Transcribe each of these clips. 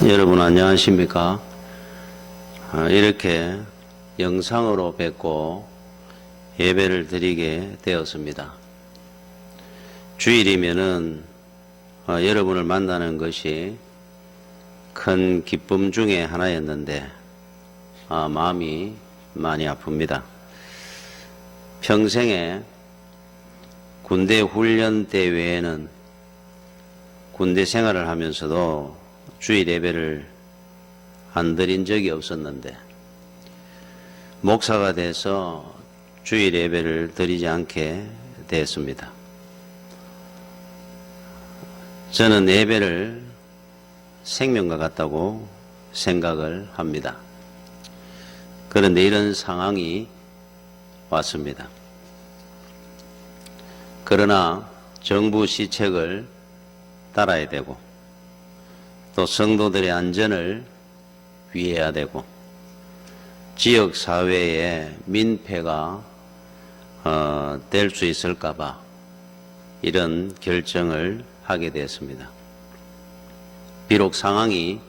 여러분 안녕하십니까? 이렇게 영상으로 뵙고 예배를 드리게 되었습니다. 주일이면은 여러분을 만나는 것이 큰 기쁨 중에 하나였는데 마음이 많이 아픕니다. 평생에 군대 훈련 때 외에는 군대 생활을 하면서도 주일 예배를 안 드린 적이 없었는데 목사가 돼서 주일 예배를 드리지 않게 되었습니다. 저는 예배를 생명과 같다고 생각을 합니다. 그런데 이런 상황이 왔습니다. 그러나 정부 시책을 따라야 되고 또 성도들의 안전을 위해야 되고 지역 사회에 민폐가 될 수 있을까 봐 이런 결정을 하게 되었습니다. 비록 상황이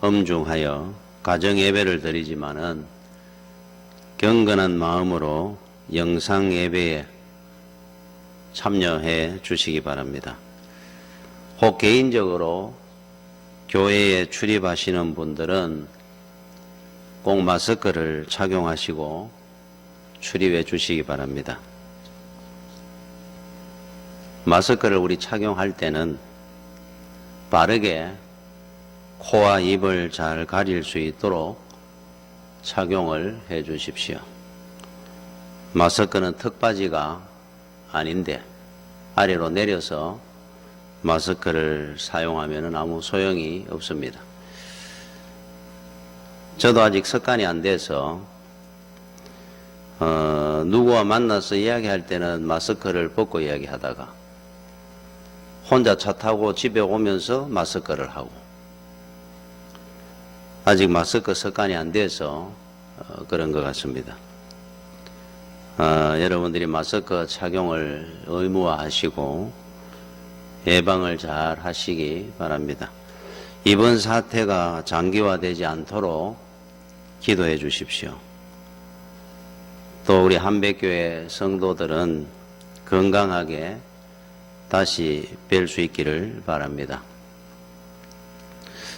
엄중하여 가정 예배를 드리지만은 경건한 마음으로 영상 예배에 참여해 주시기 바랍니다. 혹 개인적으로 교회에 출입하시는 분들은 꼭 마스크를 착용하시고 출입해 주시기 바랍니다. 마스크를 우리 착용할 때는 바르게 코와 입을 잘 가릴 수 있도록 착용을 해 주십시오. 마스크는 턱받이가 아닌데 아래로 내려서 마스크를 사용하면 아무 소용이 없습니다. 저도 아직 습관이 안 돼서 누구와 만나서 이야기할 때는 마스크를 벗고 이야기하다가 혼자 차 타고 집에 오면서 마스크를 하고 아직 마스크 습관이 안 돼서 그런 것 같습니다. 여러분들이 마스크 착용을 의무화하시고 예방을 잘 하시기 바랍니다. 이번 사태가 장기화되지 않도록 기도해 주십시오. 또 우리 한백교회 성도들은 건강하게 다시 뵐 수 있기를 바랍니다.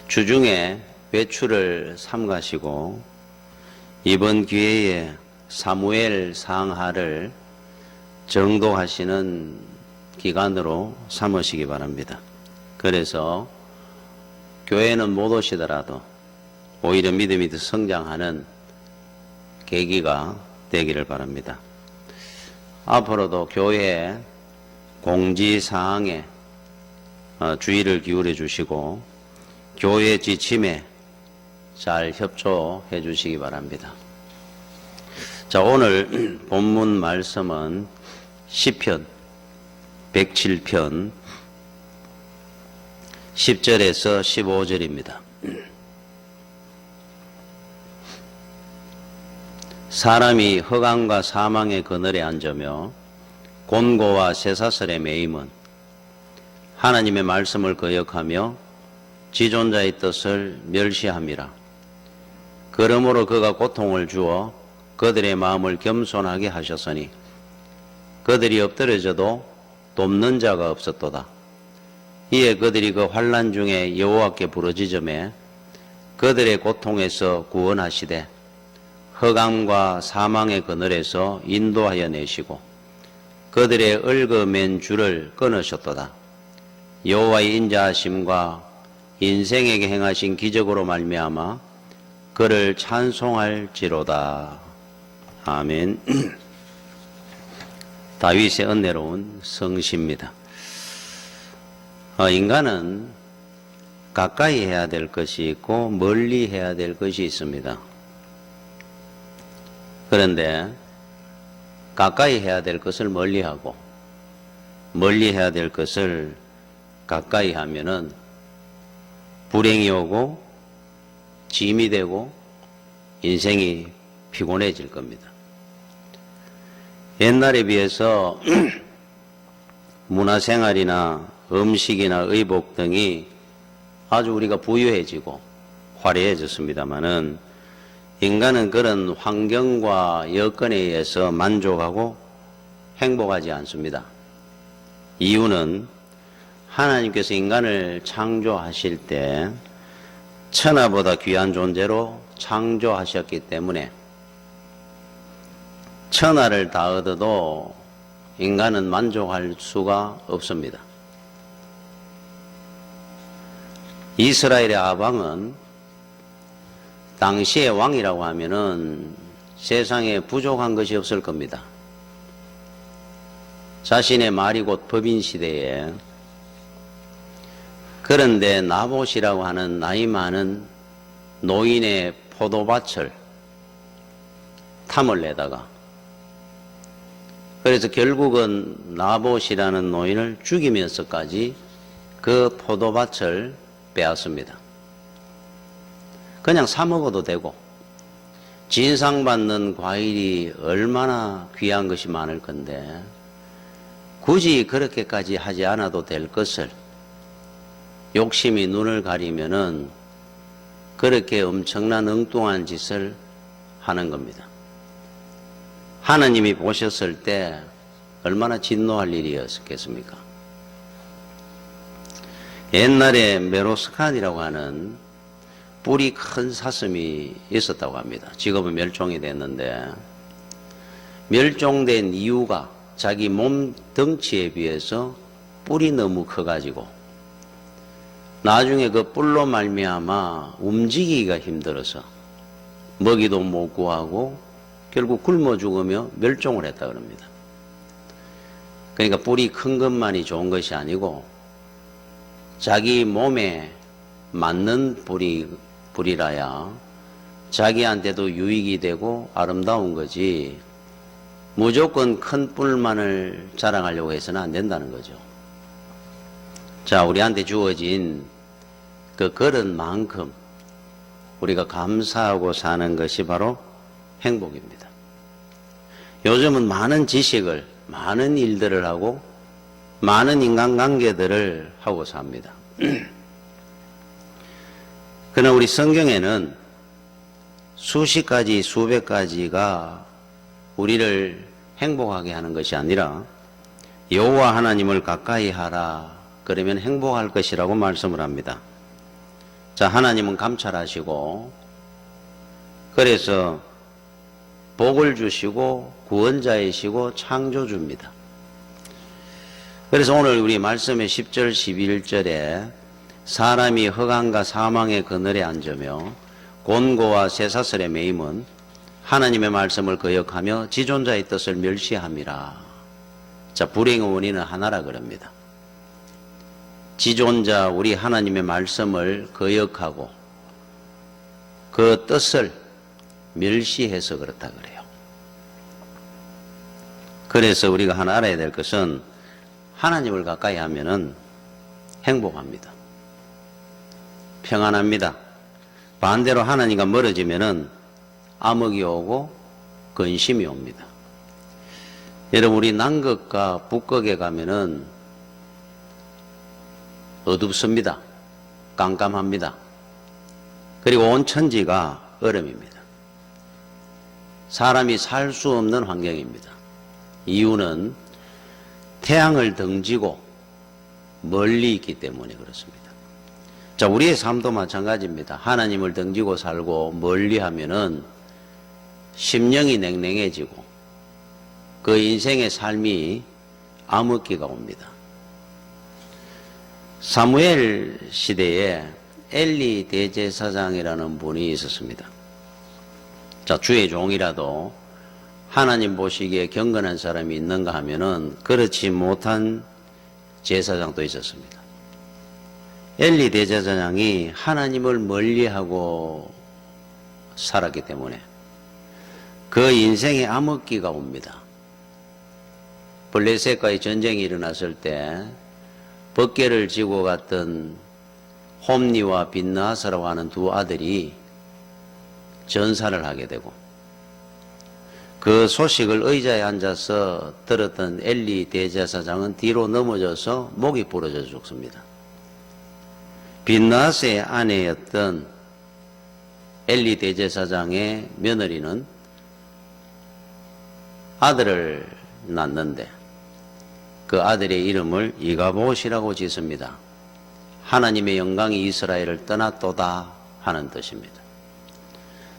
주중에 외출을 삼가시고 이번 기회에 사무엘 상하를 정독하시는 기간으로 삼으시기 바랍니다. 그래서 교회는 못 오시더라도 오히려 믿음이 더 성장하는 계기가 되기를 바랍니다. 앞으로도 교회 공지사항에 주의를 기울여 주시고 교회 지침에 잘 협조해 주시기 바랍니다. 자, 오늘 본문 말씀은 시편 107편 10절에서 15절입니다. 사람이 허강과 사망의 그늘에 앉으며 곤고와 쇠사슬에 매임은 하나님의 말씀을 거역하며 지존자의 뜻을 멸시함이라. 그러므로 그가 고통을 주어 그들의 마음을 겸손하게 하셨으니 그들이 엎드려져도 돕는 자가 없었도다. 이에 그들이 그 환난 중에 여호와께 부르짖음에 그들의 고통에서 구원하시되 허감과 사망의 그늘에서 인도하여 내시고 그들의 얽어맨 줄을 끊으셨도다. 여호와의 인자하심과 인생에게 행하신 기적으로 말미암아 그를 찬송할지로다. 아멘. 다윗의 은혜로운 성시입니다. 인간은 가까이 해야 될 것이 있고 멀리 해야 될 것이 있습니다. 그런데 가까이 해야 될 것을 멀리하고 멀리 해야 될 것을 가까이 하면은 불행이 오고 짐이 되고 인생이 피곤해질 겁니다. 옛날에 비해서 문화생활이나 음식이나 의복 등이 아주 우리가 부유해지고 화려해졌습니다마는 인간은 그런 환경과 여건에 의해서 만족하고 행복하지 않습니다. 이유는 하나님께서 인간을 창조하실 때 천하보다 귀한 존재로 창조하셨기 때문에 천하를 다 얻어도 인간은 만족할 수가 없습니다. 이스라엘의 아방은 당시의 왕이라고 하면은 세상에 부족한 것이 없을 겁니다. 자신의 말이 곧 법인 시대에. 그런데 나봇이라고 하는 나이 많은 노인의 포도밭을 탐을 내다가, 그래서 결국은 나봇이라는 노인을 죽이면서까지 그 포도밭을 빼앗습니다. 그냥 사 먹어도 되고, 진상받는 과일이 얼마나 귀한 것이 많을 건데 굳이 그렇게까지 하지 않아도 될 것을 욕심이 눈을 가리면은 그렇게 엄청난 엉뚱한 짓을 하는 겁니다. 하나님이 보셨을 때 얼마나 진노할 일이었겠습니까? 옛날에 메로스칸이라고 하는 뿔이 큰 사슴이 있었다고 합니다. 지금은 멸종이 됐는데, 멸종된 이유가 자기 몸 덩치에 비해서 뿔이 너무 커가지고 나중에 그 뿔로 말미암아 움직이기가 힘들어서 먹이도 못 구하고 결국 굶어 죽으며 멸종을 했다 그럽니다. 그러니까 뿔이 큰 것만이 좋은 것이 아니고 자기 몸에 맞는 뿔이라야 자기한테도 유익이 되고 아름다운 거지, 무조건 큰 뿔만을 자랑하려고 해서는 안 된다는 거죠. 자, 우리한테 주어진 그 그릇만큼 우리가 감사하고 사는 것이 바로 행복입니다. 요즘은 많은 지식을, 많은 일들을 하고 많은 인간관계들을 하고 삽니다. 그러나 우리 성경에는 수십 가지, 수백 가지가 우리를 행복하게 하는 것이 아니라 여호와 하나님을 가까이 하라, 그러면 행복할 것이라고 말씀을 합니다. 자, 하나님은 감찰하시고 그래서 복을 주시고 구원자이시고 창조주입니다. 그래서 오늘 우리 말씀의 10절 11절에 사람이 흑암과 사망의 그늘에 앉으며 곤고와 쇠사슬에 매임은 하나님의 말씀을 거역하며 지존자의 뜻을 멸시함이라. 자, 불행의 원인은 하나라 그럽니다. 지존자 우리 하나님의 말씀을 거역하고 그 뜻을 멸시해서 그렇다 그래요. 그래서 우리가 하나 알아야 될 것은 하나님을 가까이 하면은 행복합니다. 평안합니다. 반대로 하나님과 멀어지면은 암흑이 오고 근심이 옵니다. 여러분, 우리 남극과 북극에 가면은 어둡습니다. 깜깜합니다. 그리고 온 천지가 얼음입니다. 사람이 살 수 없는 환경입니다. 이유는 태양을 등지고 멀리 있기 때문에 그렇습니다. 자, 우리의 삶도 마찬가지입니다. 하나님을 등지고 살고 멀리 하면은 심령이 냉랭해지고 그 인생의 삶이 암흑기가 옵니다. 사무엘 시대에 엘리 대제사장이라는 분이 있었습니다. 자, 주의 종이라도 하나님 보시기에 경건한 사람이 있는가 하면은 그렇지 못한 제사장도 있었습니다. 엘리 대제사장이 하나님을 멀리하고 살았기 때문에 그 인생에 암흑기가 옵니다. 블레셋과의 전쟁이 일어났을 때 법궤를 지고 갔던 홈니와 빈나하스라고 하는 두 아들이 전사를 하게 되고, 그 소식을 의자에 앉아서 들었던 엘리 대제사장은 뒤로 넘어져서 목이 부러져 죽습니다. 빈나스의 아내였던 엘리 대제사장의 며느리는 아들을 낳는데 그 아들의 이름을 이가봇이라고 짓습니다. 하나님의 영광이 이스라엘을 떠났도다 하는 뜻입니다.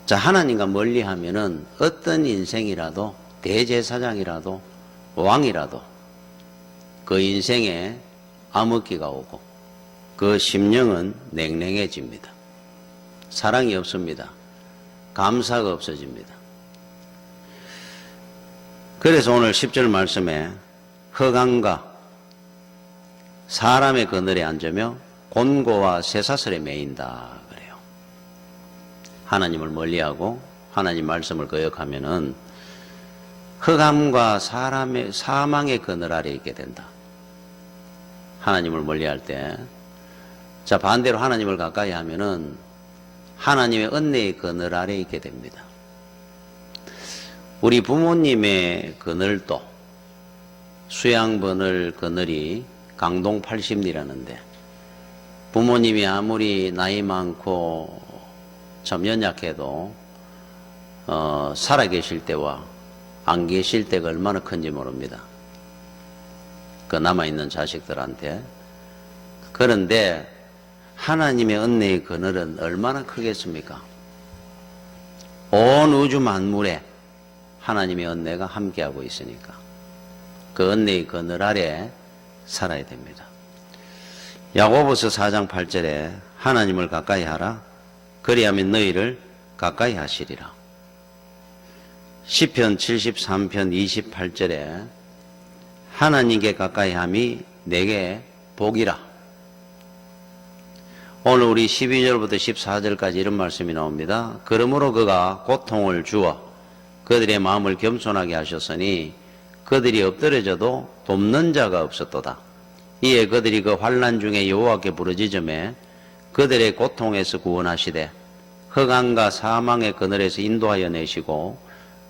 자, 하나님과 멀리하면은 어떤 인생이라도 대제사장이라도 왕이라도 그 인생에 암흑기가 오고 그 심령은 냉랭해집니다. 사랑이 없습니다. 감사가 없어집니다. 그래서 오늘 10절 말씀에 흑암과 사람의 그늘에 앉으며 곤고와 쇠사슬에 매인다 그래요. 하나님을 멀리하고 하나님 말씀을 거역하면은 흑암과 사람의 사망의 그늘 아래 있게 된다. 하나님을 멀리할 때, 자 반대로 하나님을 가까이 하면은 하나님의 은혜의 그늘 아래 있게 됩니다. 우리 부모님의 그늘도 수양버늘 그늘이 강동 80리라는데 부모님이 아무리 나이 많고 참 연약해도 살아계실 때와 안 계실 때가 얼마나 큰지 모릅니다. 그 남아있는 자식들한테. 그런데 하나님의 은혜의 그늘은 얼마나 크겠습니까? 온 우주 만물에 하나님의 은혜가 함께하고 있으니까 그 은혜의 그늘 아래 살아야 됩니다. 야고보서 4장 8절에 하나님을 가까이 하라. 그리하면 너희를 가까이 하시리라. 시편 73편 28절에 하나님께 가까이 함이 내게 복이라. 오늘 우리 12절부터 14절까지 이런 말씀이 나옵니다. 그러므로 그가 고통을 주어 그들의 마음을 겸손하게 하셨으니 그들이 엎드려져도 돕는 자가 없었도다. 이에 그들이 그 환난 중에 여호와께 부르짖음에 그들의 고통에서 구원하시되 흑암과 사망의 그늘에서 인도하여 내시고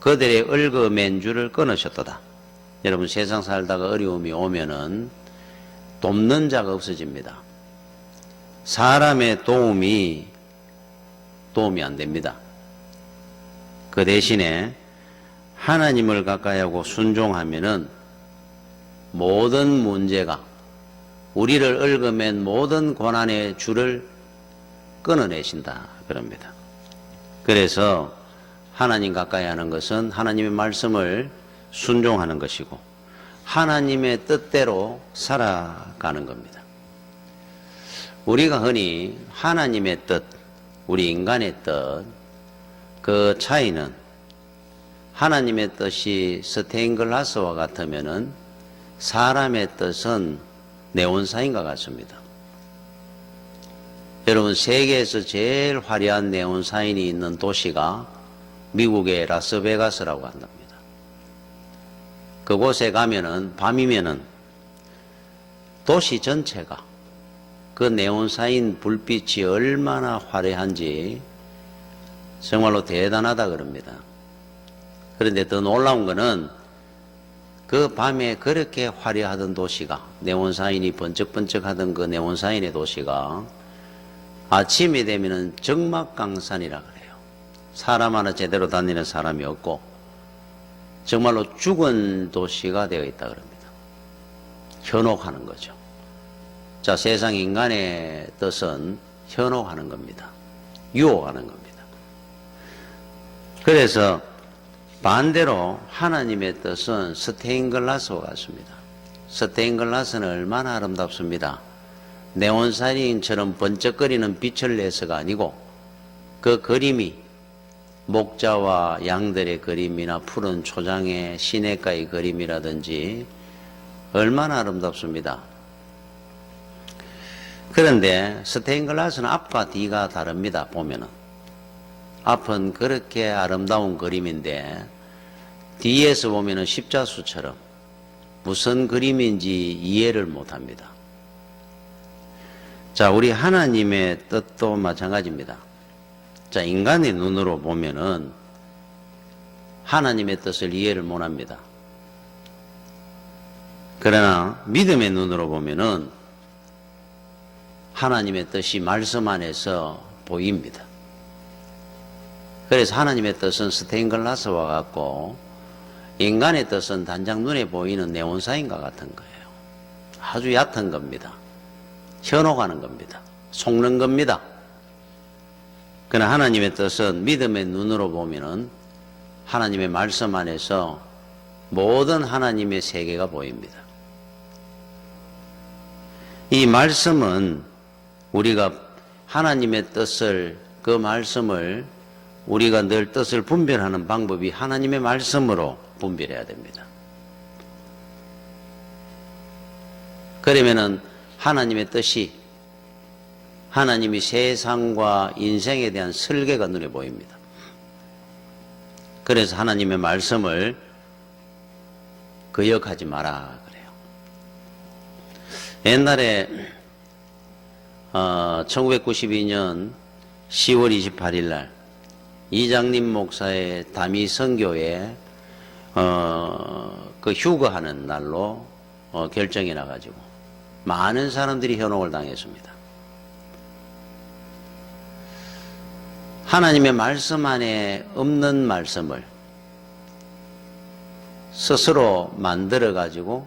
그들의 얽어맨 줄을 끊으셨도다. 여러분 세상 살다가 어려움이 오면은 돕는 자가 없어집니다. 사람의 도움이 안 됩니다. 그 대신에 하나님을 가까이하고 순종하면은 모든 문제가 우리를 얽어맨 모든 고난의 줄을 끊어내신다 그럽니다. 그래서 하나님 가까이 하는 것은 하나님의 말씀을 순종하는 것이고 하나님의 뜻대로 살아가는 겁니다. 우리가 흔히 하나님의 뜻, 우리 인간의 뜻, 그 차이는 하나님의 뜻이 스테인글라스와 같으면은 사람의 뜻은 네온사인과 같습니다. 여러분 세계에서 제일 화려한 네온사인이 있는 도시가 미국의 라스베가스라고 한답니다. 그곳에 가면은 밤이면은 도시 전체가 그 네온사인 불빛이 얼마나 화려한지 정말로 대단하다 그럽니다. 그런데 더 놀라운 거는 그 밤에 그렇게 화려하던 도시가 네온사인이 번쩍번쩍하던 그 네온사인의 도시가 아침이 되면은 적막강산이라 그래요. 사람 하나 제대로 다니는 사람이 없고 정말로 죽은 도시가 되어 있다 그럽니다. 현혹하는 거죠. 자, 세상 인간의 뜻은 현혹하는 겁니다. 유혹하는 겁니다. 그래서 반대로 하나님의 뜻은 스테인글라스와 같습니다. 스테인글라스는 얼마나 아름답습니다. 네온사인처럼 번쩍거리는 빛을 내서가 아니고 그 그림이 목자와 양들의 그림이나 푸른 초장의 시냇가의 그림이라든지 얼마나 아름답습니다. 그런데 스테인글라스는 앞과 뒤가 다릅니다. 보면은 앞은 그렇게 아름다운 그림인데 뒤에서 보면은 십자수처럼 무슨 그림인지 이해를 못합니다. 자, 우리 하나님의 뜻도 마찬가지입니다. 자, 인간의 눈으로 보면은 하나님의 뜻을 이해를 못합니다. 그러나 믿음의 눈으로 보면은 하나님의 뜻이 말씀 안에서 보입니다. 그래서 하나님의 뜻은 스테인글라스와 같고 인간의 뜻은 단장 눈에 보이는 네온사인과 같은 거예요. 아주 얕은 겁니다. 현혹하는 겁니다. 속는 겁니다. 그러나 하나님의 뜻은 믿음의 눈으로 보면은 하나님의 말씀 안에서 모든 하나님의 세계가 보입니다. 이 말씀은 우리가 하나님의 뜻을, 그 말씀을 우리가 늘 뜻을 분별하는 방법이 하나님의 말씀으로 분별해야 됩니다. 그러면은 하나님의 뜻이, 하나님이 세상과 인생에 대한 설계가 눈에 보입니다. 그래서 하나님의 말씀을 거역하지 마라 그래요. 옛날에 1992년 10월 28일 날 이장림 목사의 담이 선교에 그 휴거하는 날로 결정이 나가지고 많은 사람들이 현혹을 당했습니다. 하나님의 말씀 안에 없는 말씀을 스스로 만들어 가지고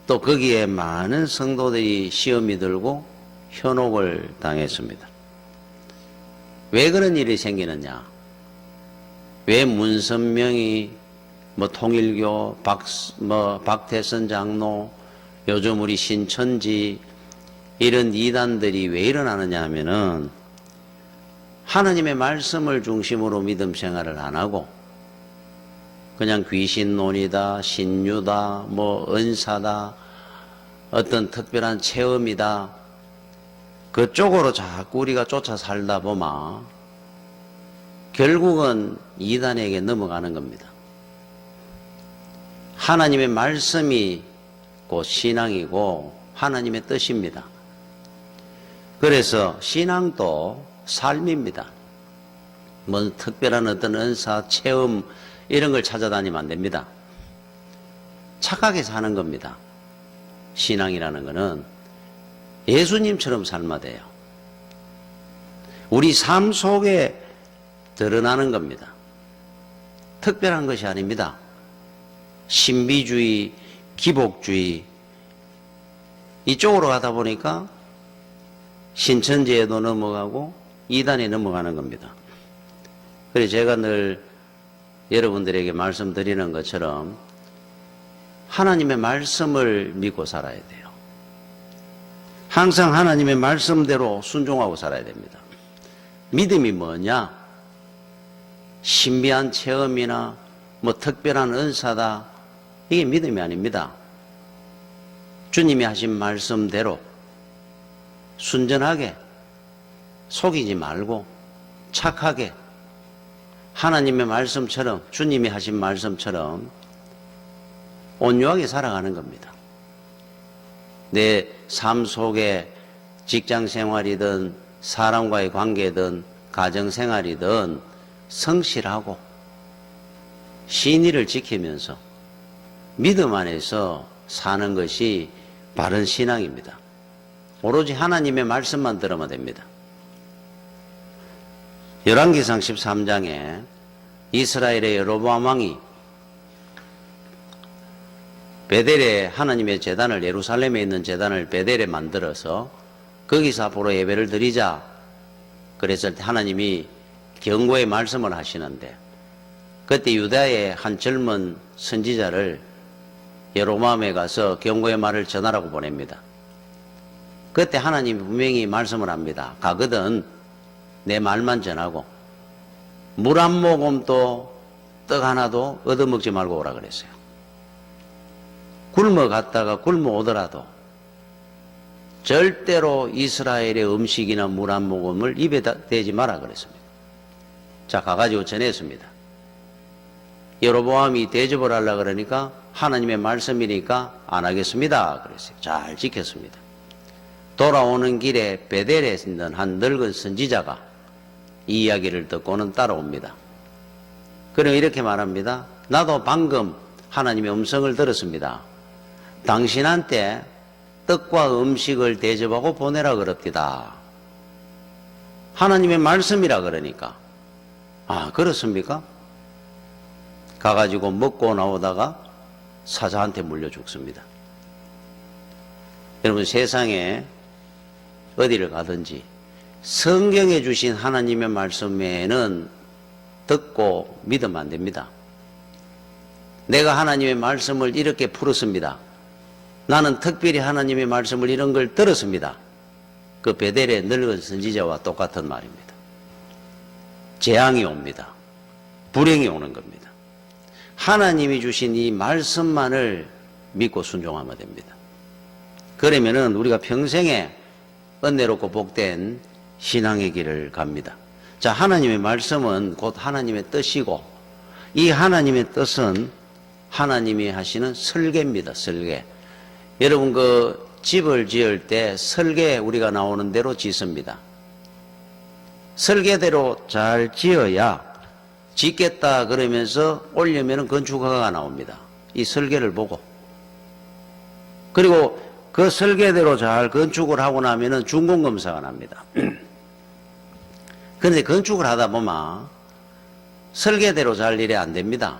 또 거기에 많은 성도들이 시험이 들고 현혹을 당했습니다. 왜 그런 일이 생기느냐? 왜 문선명이 통일교 박태선 장로, 요즘 우리 신천지 이런 이단들이 왜 일어나느냐 하면은 하나님의 말씀을 중심으로 믿음 생활을 안 하고 그냥 귀신론이다, 신유다, 은사다, 어떤 특별한 체험이다, 그쪽으로 자꾸 우리가 쫓아 살다 보면 결국은 이단에게 넘어가는 겁니다. 하나님의 말씀이 곧 신앙이고 하나님의 뜻입니다. 그래서 신앙도 삶입니다. 특별한 어떤 은사, 체험 이런 걸 찾아다니면 안 됩니다. 착하게 사는 겁니다. 신앙이라는 것은 예수님처럼 삶아야 돼요. 우리 삶 속에 드러나는 겁니다. 특별한 것이 아닙니다. 신비주의, 기복주의 이쪽으로 가다 보니까 신천지에도 넘어가고 이단에 넘어가는 겁니다. 그래서 제가 늘 여러분들에게 말씀드리는 것처럼 하나님의 말씀을 믿고 살아야 돼요. 항상 하나님의 말씀대로 순종하고 살아야 됩니다. 믿음이 뭐냐? 신비한 체험이나 특별한 은사다, 이게 믿음이 아닙니다. 주님이 하신 말씀대로 순전하게, 속이지 말고 착하게 하나님의 말씀처럼, 주님이 하신 말씀처럼 온유하게 살아가는 겁니다. 내 삶 속에 직장 생활이든 사람과의 관계든 가정 생활이든 성실하고 신의를 지키면서 믿음 안에서 사는 것이 바른 신앙입니다. 오로지 하나님의 말씀만 들으면 됩니다. 열왕기상 13장에 이스라엘의 여로보암 왕이 베델에 하나님의 제단을, 예루살렘에 있는 제단을 베델에 만들어서 거기서 앞으로 예배를 드리자 그랬을 때 하나님이 경고의 말씀을 하시는데, 그때 유다의 한 젊은 선지자를 여로보암에 가서 경고의 말을 전하라고 보냅니다. 그때 하나님이 분명히 말씀을 합니다. 가거든 내 말만 전하고 물 한 모금도 떡 하나도 얻어먹지 말고 오라 그랬어요. 굶어 갔다가 굶어 오더라도 절대로 이스라엘의 음식이나 물 한 모금을 입에 대지 마라 그랬습니다. 자, 가가지고 전했습니다. 여로보암이 대접을 하려고 그러니까 하나님의 말씀이니까 안 하겠습니다 그랬어요. 잘 지켰습니다. 돌아오는 길에 베델에 있는 한 늙은 선지자가 이 이야기를 듣고는 따라옵니다. 그럼 이렇게 말합니다. 나도 방금 하나님의 음성을 들었습니다. 당신한테 떡과 음식을 대접하고 보내라 그럽디다. 하나님의 말씀이라 그러니까. 아, 그렇습니까? 가가지고 먹고 나오다가 사자한테 물려 죽습니다. 여러분, 세상에 어디를 가든지 성경에 주신 하나님의 말씀에는 듣고 믿으면 안 됩니다. 내가 하나님의 말씀을 이렇게 풀었습니다. 나는 특별히 하나님의 말씀을 이런 걸 들었습니다. 그 베델의 늙은 선지자와 똑같은 말입니다. 재앙이 옵니다. 불행이 오는 겁니다. 하나님이 주신 이 말씀만을 믿고 순종하면 됩니다. 그러면은 우리가 평생에 은혜롭고 복된 신앙의 길을 갑니다. 자, 하나님의 말씀은 곧 하나님의 뜻이고, 이 하나님의 뜻은 하나님이 하시는 설계입니다. 설계. 여러분, 그 집을 지을 때 설계 우리가 나오는 대로 짓습니다. 설계대로 잘 지어야 짓겠다 그러면서 올리면 건축허가가 나옵니다. 이 설계를 보고. 그리고 그 설계대로 잘 건축을 하고 나면은 준공검사가 납니다. 그런데 건축을 하다 보면 설계대로 잘 일이 안 됩니다.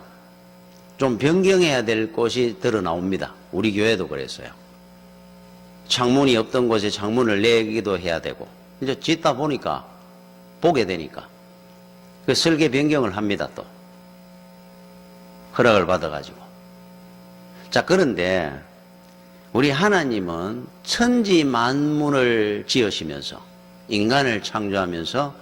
좀 변경해야 될 곳이 드러 나옵니다. 우리 교회도 그랬어요. 창문이 없던 곳에 창문을 내기도 해야 되고, 이제 짓다 보니까, 보게 되니까, 그 설계 변경을 합니다, 또. 허락을 받아가지고. 자, 그런데, 우리 하나님은 천지 만물을 지으시면서, 인간을 창조하면서,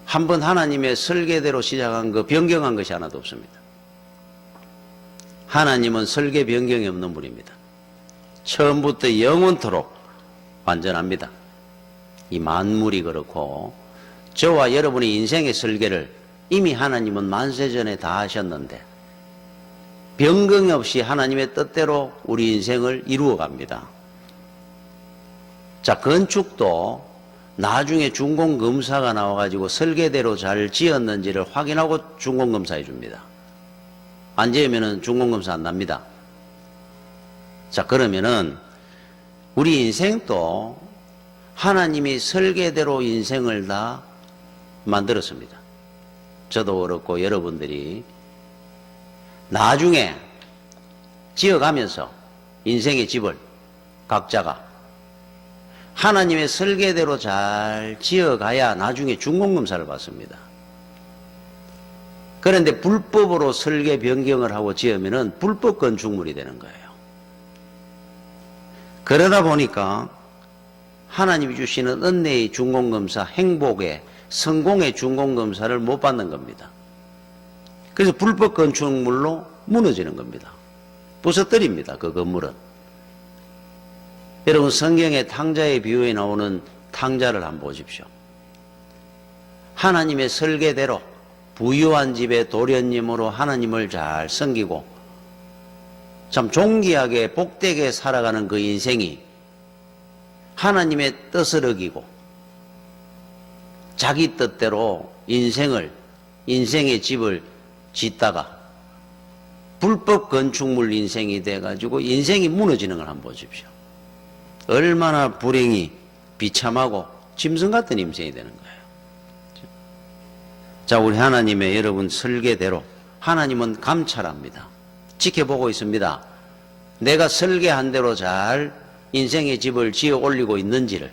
한번 하나님의 설계대로 시작한 거 변경한 것이 하나도 없습니다. 하나님은 설계 변경이 없는 분입니다. 처음부터 영원토록 완전합니다. 이 만물이 그렇고, 저와 여러분의 인생의 설계를 이미 하나님은 만세전에 다 하셨는데, 변경 없이 하나님의 뜻대로 우리 인생을 이루어 갑니다. 자, 건축도 나중에 준공검사가 나와가지고 설계대로 잘 지었는지를 확인하고 준공검사해 줍니다. 안 지으면은 준공검사 안 납니다. 자, 그러면은 우리 인생도 하나님이 설계대로 인생을 다 만들었습니다. 저도 그렇고 여러분들이 나중에 지어가면서 인생의 집을 각자가 하나님의 설계대로 잘 지어가야 나중에 준공검사를 받습니다. 그런데 불법으로 설계 변경을 하고 지으면은 불법 건축물이 되는 거예요. 그러다 보니까 하나님이 주시는 은혜의 준공검사, 행복의, 성공의 준공검사를 못 받는 겁니다. 그래서 불법 건축물로 무너지는 겁니다. 부서뜨립니다, 그 건물은. 여러분, 성경의 탕자의 비유에 나오는 탕자를 한번 보십시오. 하나님의 설계대로 부유한 집의 도련님으로 하나님을 잘 섬기고 참 존귀하게 복되게 살아가는 그 인생이 하나님의 뜻을 어기고 자기 뜻대로 인생의 집을 짓다가 불법 건축물 인생이 돼가지고 인생이 무너지는 걸 한번 보십시오. 얼마나 불행이 비참하고 짐승 같은 인생이 되는 거예요. 자, 우리 하나님의 여러분 설계대로 하나님은 감찰합니다. 지켜보고 있습니다. 내가 설계한 대로 잘 인생의 집을 지어 올리고 있는지를.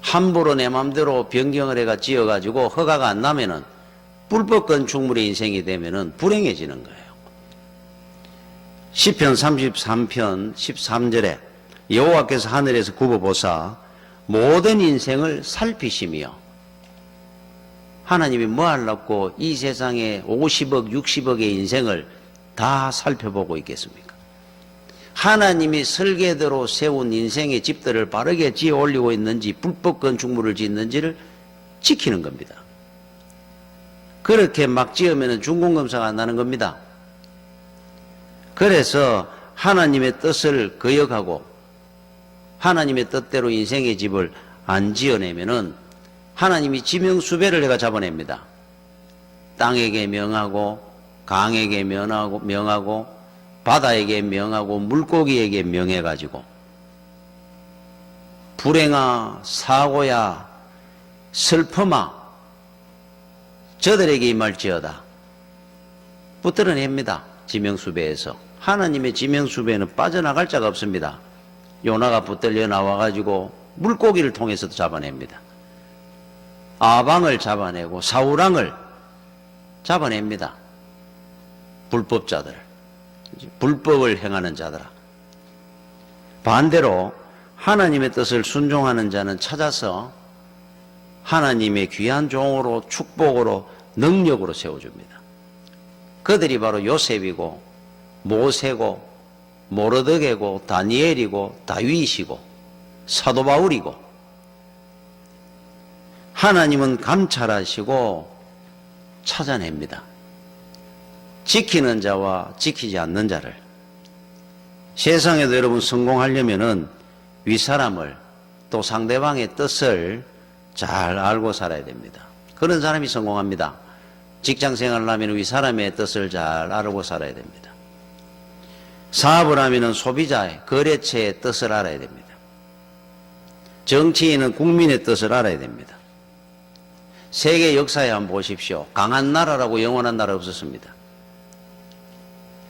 함부로 내 마음대로 변경을 해가 지어가지고 허가가 안 나면은 불법 건축물의 인생이 되면은 불행해지는 거예요. 시편 33편 13절에 여호와께서 하늘에서 굽어보사 모든 인생을 살피시며, 하나님이 뭐 하려고 이 세상에 50억 60억의 인생을 다 살펴보고 있겠습니까? 하나님이 설계대로 세운 인생의 집들을 바르게 지어 올리고 있는지 불법 건축물을 짓는지를 지키는 겁니다. 그렇게 막 지으면 준공검사가 안 나는 겁니다. 그래서 하나님의 뜻을 거역하고 하나님의 뜻대로 인생의 집을 안 지어내면은 하나님이 지명수배를 해가 잡아냅니다. 땅에게 명하고 강에게 명하고 바다에게 명하고 물고기에게 명해가지고 불행아 사고야 슬픔아 저들에게 임할지어다 붙들어냅니다. 지명수배에서. 하나님의 지명수배에는 빠져나갈 자가 없습니다. 요나가 붙들려 나와가지고 물고기를 통해서도 잡아냅니다. 아방을 잡아내고 사우랑을 잡아냅니다. 불법자들, 불법을 행하는 자들아. 반대로 하나님의 뜻을 순종하는 자는 찾아서 하나님의 귀한 종으로 축복으로 능력으로 세워줍니다. 그들이 바로 요셉이고 모세고 모르드게고 다니엘이고 다윗이고 사도 바울이고 하나님은 감찰하시고 찾아냅니다. 지키는 자와 지키지 않는 자를. 세상에도 여러분 성공하려면은 윗사람을 또 상대방의 뜻을 잘 알고 살아야 됩니다. 그런 사람이 성공합니다. 직장 생활을 하면 윗사람의 뜻을 잘 알고 살아야 됩니다. 사업을 하면 소비자의 거래처의 뜻을 알아야 됩니다. 정치인은 국민의 뜻을 알아야 됩니다. 세계 역사에 한번 보십시오. 강한 나라라고 영원한 나라 없었습니다.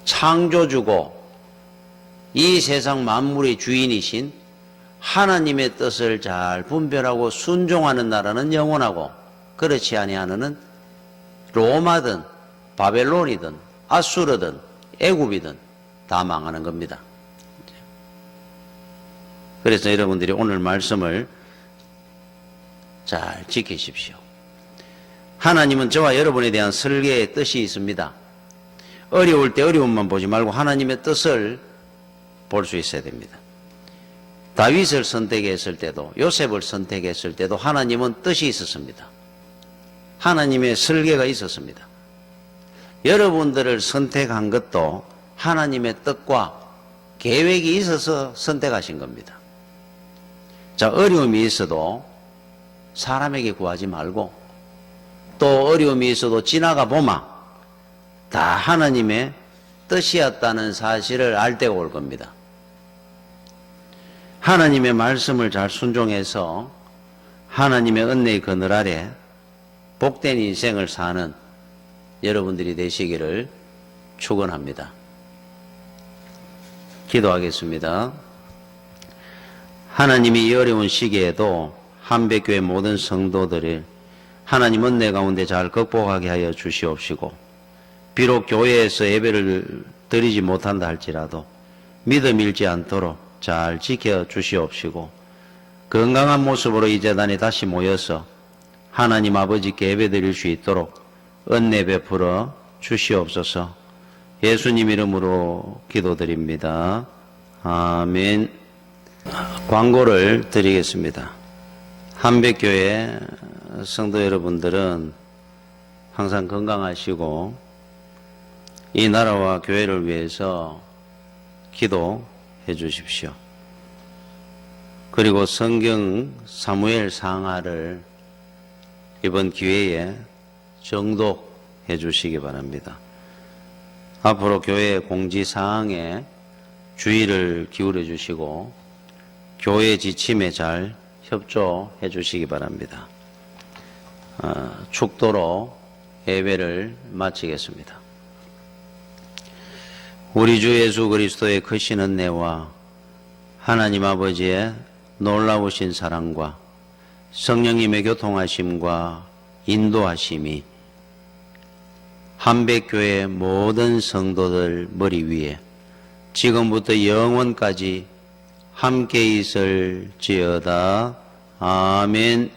창조주고 이 세상 만물의 주인이신 하나님의 뜻을 잘 분별하고 순종하는 나라는 영원하고 그렇지 아니하는 로마든 바벨론이든 아수르든 애굽이든 다 망하는 겁니다. 그래서 여러분들이 오늘 말씀을 잘 지키십시오. 하나님은 저와 여러분에 대한 설계의 뜻이 있습니다. 어려울 때 어려움만 보지 말고 하나님의 뜻을 볼 수 있어야 됩니다. 다윗을 선택했을 때도 요셉을 선택했을 때도 하나님은 뜻이 있었습니다. 하나님의 설계가 있었습니다. 여러분들을 선택한 것도 하나님의 뜻과 계획이 있어서 선택하신 겁니다. 자, 어려움이 있어도 사람에게 구하지 말고 또 어려움이 있어도 지나가 보마 다 하나님의 뜻이었다는 사실을 알 때가 올 겁니다. 하나님의 말씀을 잘 순종해서 하나님의 은혜의 그늘 아래 복된 인생을 사는 여러분들이 되시기를 축원합니다. 기도하겠습니다. 하나님이 이 어려운 시기에도 한백교회 모든 성도들을 하나님 은혜 가운데 잘 극복하게 하여 주시옵시고 비록 교회에서 예배를 드리지 못한다 할지라도 믿음 잃지 않도록 잘 지켜 주시옵시고 건강한 모습으로 이 재단에 다시 모여서 하나님 아버지께 예배 드릴 수 있도록 은혜 베풀어 주시옵소서. 예수님 이름으로 기도드립니다. 아멘. 광고를 드리겠습니다. 한백교회 성도 여러분들은 항상 건강하시고 이 나라와 교회를 위해서 기도해 주십시오. 그리고 성경 사무엘 상하를 이번 기회에 정독해 주시기 바랍니다. 앞으로 교회 공지사항에 주의를 기울여 주시고 교회 지침에 잘 협조해 주시기 바랍니다. 축도로 예배를 마치겠습니다. 우리 주 예수 그리스도의 크신 은혜와 하나님 아버지의 놀라우신 사랑과 성령님의 교통하심과 인도하심이 한백교회 모든 성도들 머리 위에 지금부터 영원까지 함께 있을지어다. 아멘.